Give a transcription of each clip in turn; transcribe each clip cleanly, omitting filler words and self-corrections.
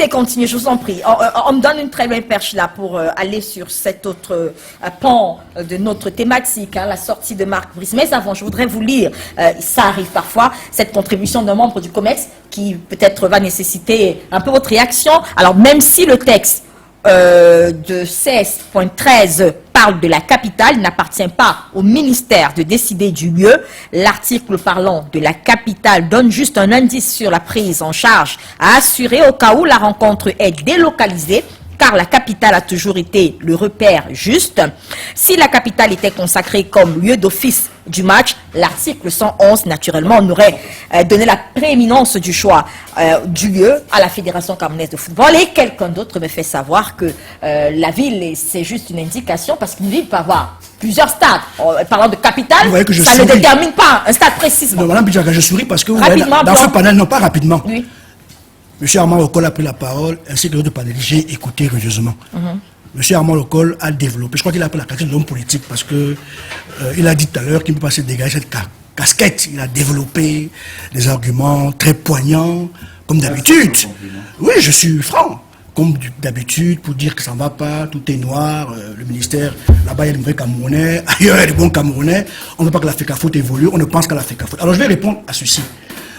continuer, je vous en prie. On me donne une très belle perche là pour aller sur cet autre pan de notre thématique, hein, la sortie de Marc Brice. Mais avant, je voudrais vous lire, ça arrive parfois, cette contribution d'un membre du COMEX qui peut-être va nécessiter un peu votre réaction. Alors, même si le texte de 16.13 parle de la capitale, il n'appartient pas au ministère de décider du lieu. L'article parlant de la capitale donne juste un indice sur la prise en charge à assurer au cas où la rencontre est délocalisée, car la capitale a toujours été le repère juste. Si la capitale était consacrée comme lieu d'office du match, l'article 111, naturellement, on aurait donné la prééminence du choix du lieu à la Fédération camerounaise de football. Et quelqu'un d'autre me fait savoir que la ville, c'est juste une indication, parce qu'une ville peut avoir plusieurs stades. Parlant de capitale, ça ne détermine pas un stade précisément. Non, Madame Bidjaka, je souris parce que vous voyez, dans ce panel, non pas rapidement. Oui. Monsieur Armand Lokol a pris la parole, ainsi que l'autre panélistes, j'ai écouté religieusement. Monsieur Armand Lokol a développé, je crois qu'il a pris la casquette de l'homme politique, parce que il a dit tout à l'heure qu'il ne peut pas se dégager cette casquette. Il a développé des arguments très poignants, comme d'habitude. Oui, je suis franc. Comme d'habitude, pour dire que ça ne va pas, tout est noir, le ministère, là-bas il y a des mauvais Camerounais, ailleurs il y a des bons Camerounais, on ne veut pas que la FECAFOOT évolue, on ne pense qu'à la FECAFOOT. Alors je vais répondre à ceci.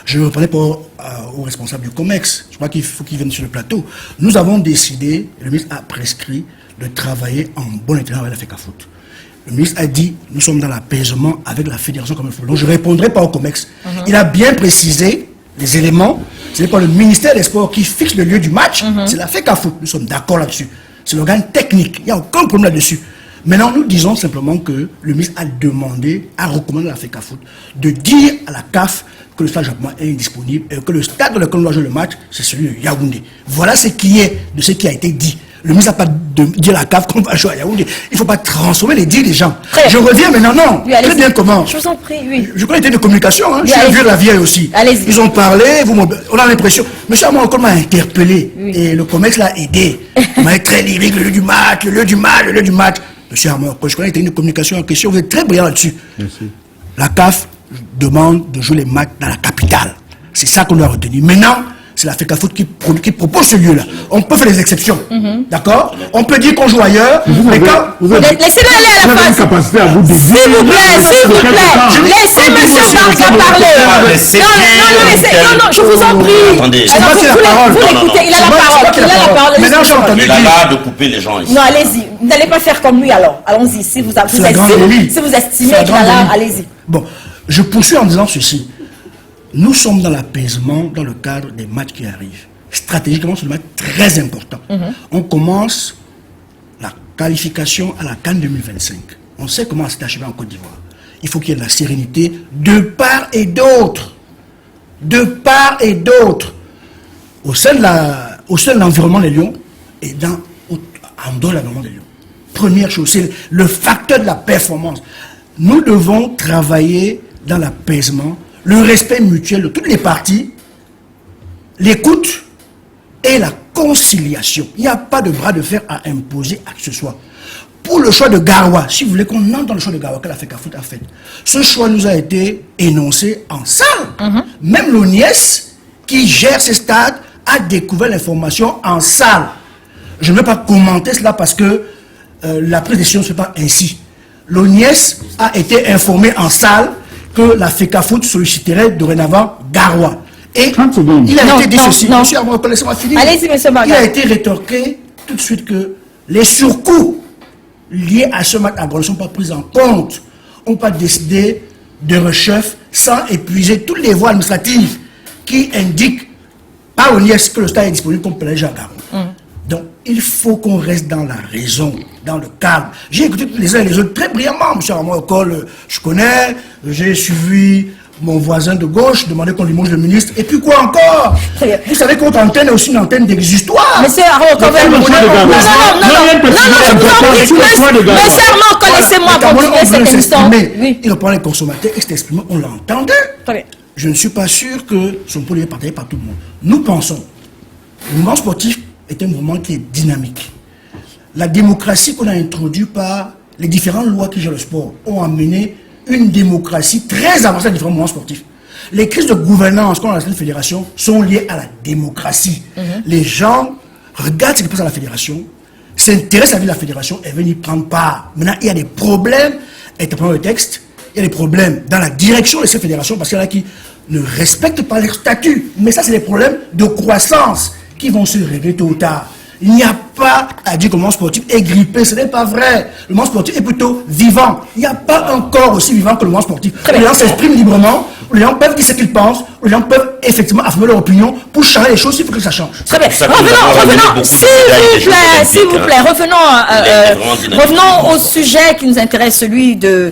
Je ne répondais pas au responsable du COMEX. Je crois qu'il faut qu'il vienne sur le plateau. Nous avons décidé, le ministre a prescrit de travailler en bon intérêt avec la FECAFOOT. Le ministre a dit, nous sommes dans l'apaisement avec la Fédération comme il faut. Donc je ne répondrai pas au COMEX. Il a bien précisé les éléments. Ce n'est pas le ministère des Sports qui fixe le lieu du match, c'est la FECAFOOT. Nous sommes d'accord là-dessus. C'est l'organe technique. Il n'y a aucun problème là-dessus. Maintenant, nous disons simplement que le ministre a demandé, a recommandé à la FECAFOOT de dire à la CAF que le stade japonais est indisponible et que le stade dans lequel on doit jouer le match, c'est celui de Yaoundé. Voilà ce qui est de ce qui a été dit. Le ministre n'a pas dit à la CAF qu'on va jouer à Yaoundé. Il ne faut pas transformer les dires des gens. Je reviens maintenant, non. Oui, très bien comment. Je vous en prie, oui. Je connais les de communication, hein. Oui, je suis vieux de la vieille aussi. Ils ont parlé, on a l'impression. Monsieur Armand Lokol m'a interpellé et le COMEX l'a aidé. Il m'a été très lyrique, le lieu du match, le lieu du match, le lieu du match. Monsieur Armand Lokol, je connais les techniques de communication en question, vous êtes très brillant là-dessus. La CAF demande de jouer les matchs dans la capitale. C'est ça qu'on doit retenir. Maintenant, c'est la FECAFOOT qui propose ce lieu-là. On peut faire des exceptions. D'accord? On peut dire qu'on joue ailleurs. Mais quand... Laissez-le aller à la phase. S'il vous plaît, s'il vous plaît. Laissez M. Barca parler. Non, je vous en prie. Attendez. Vous l'écoutez, il a la parole. Maintenant, j'ai entendu dire... Il a l'art de couper les gens ici. Non, allez-y. Vous n'allez pas faire comme lui alors. Allons-y. Si vous estimez qu'il a l'art, allez-y. Bon, je poursuis en disant ceci. Nous sommes dans l'apaisement dans le cadre des matchs qui arrivent. Stratégiquement, c'est un match très important. On commence la qualification à la CAN 2025. On sait comment c'est achevé en Côte d'Ivoire. Il faut qu'il y ait de la sérénité de part et d'autre. De part et d'autre. Au sein de l'environnement des Lions et en dehors de l'environnement des Lions. Première chose, c'est le facteur de la performance. Nous devons travailler dans l'apaisement, le respect mutuel de toutes les parties, l'écoute et la conciliation. Il n'y a pas de bras de fer à imposer à qui que ce soit. Pour le choix de Garoua, si vous voulez qu'on entre dans le choix de Garoua que la FECAFOOT a fait, ce choix nous a été énoncé en salle. Même l'ONIES, qui gère ces stades, a découvert l'information en salle. Je ne vais pas commenter cela parce que la prise de décision ne se fait pas ainsi. L'ONIES a été informé en salle que la FECAFOOT solliciterait dorénavant Garoua. Et il a été dit ceci. Monsieur Armand, laissez-moi finir. Allez-y, monsieur Barca. Il a été rétorqué tout de suite que les surcoûts liés à ce match à Gaulle ne sont pas pris en compte. On ne peut pas décider de rechef sans épuiser toutes les voies administratives qui indiquent par l'ONIES que le stade est disponible comme péage à Garoua. Donc, il faut qu'on reste dans la raison, dans le calme. J'ai écouté les uns et les autres très brillamment. Monsieur Armand Lokol, je connais, j'ai suivi mon voisin de gauche, demander qu'on lui mange le ministre. Et puis quoi encore? Vous savez que votre antenne est aussi une antenne d'existoire. Monsieur Armand Lokol, monsieur Armand Lokol, laissez-moi continuer cette émission. Il reprend les consommateurs et s'est exprimé, on l'entendait. Je ne suis pas sûr que son point est partagé par tout le monde. Nous pensons, le mouvement sportif est un mouvement qui est dynamique. La démocratie qu'on a introduite par les différentes lois qui gèrent le sport ont amené une démocratie très avancée dans différents mouvements sportifs. Les crises de gouvernance qu'on a dans cette fédération sont liées à la démocratie. Les gens regarde ce qui passe à la fédération, s'intéresse à la vie de la fédération et venir y prendre part. Maintenant, il y a des problèmes, interprétant le texte, il y a des problèmes dans la direction de ces fédérations parce qu'il y en a qui ne respectent pas leur statut. Mais ça, c'est des problèmes de croissance qui vont se régler tôt ou tard. Il n'y a pas à dire que le monde sportif est grippé, ce n'est pas vrai. Le monde sportif est plutôt vivant. Il n'y a pas un corps aussi vivant que le monde sportif. Les gens s'expriment librement, les gens peuvent dire ce qu'ils pensent, les gens peuvent effectivement affirmer leur opinion. Pour changer les choses, il faut que ça change. Très bien. Revenons, s'il vous plaît, revenons au sujet qui nous intéresse, celui de